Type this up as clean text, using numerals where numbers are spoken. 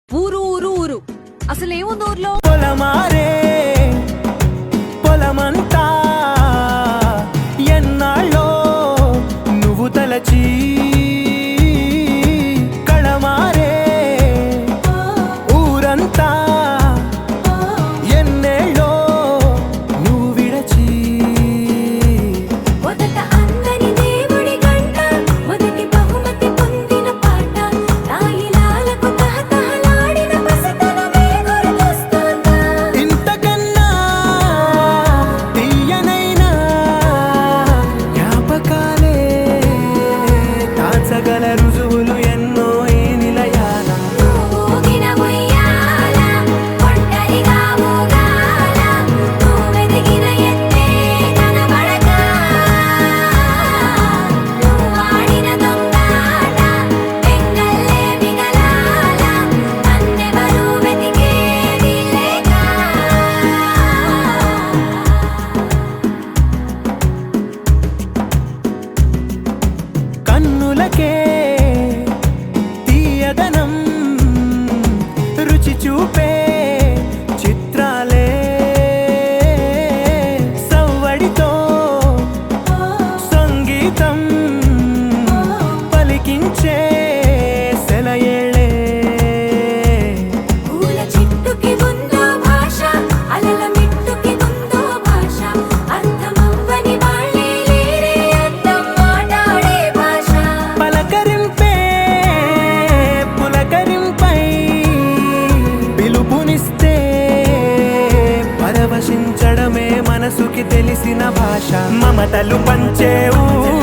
ఊరు ఊరు ఊరు అసలేముంది ఊర్లో? పొలమారే పొలమంతా ఎన్నాళ్ళో నువ్వు తలచి కళమారే ఊరంతా ఎన్నేళ్ళో నువ్వు విడచి మొదట అందని దేవుడి గంట మొదటి బహుమతి పొందిన పాట తాయిలాలకు తహతహలాడిన పసితనమే గుర్తొస్తుందా? ఇంతకన్నా తీయనైనా జ్ఞాపకాలే దాచగల రుజువులు ఎన్నో ఈ నిలయాల ఊగిన ఉయ్యాల ఒంటరిగా ఊగాల నువ్వెదిగిన ఎత్తే కనబడక నువ్వాడిన దొంగాట పెంగల్లే మిగలాల నన్నెవరూ వెతికేది లేక కన్నులకే తీయదనం రుచి చూపే చిత్రాలే సవ్వడితో సంగీతం పలికించే సెలయేళే పూల చెట్టుకి ఉందో భాష అలల మిట్టుకి ఉందో భాష అర్థమవ్వని వాళ్ళే లేరే అందం మాట్లాడే భాష పలకరింపే పులకరింపై పిలుపునిస్తే పరవశించడమే మనసుకి తెలిసిన భాష మమతలు పంచే ఊరు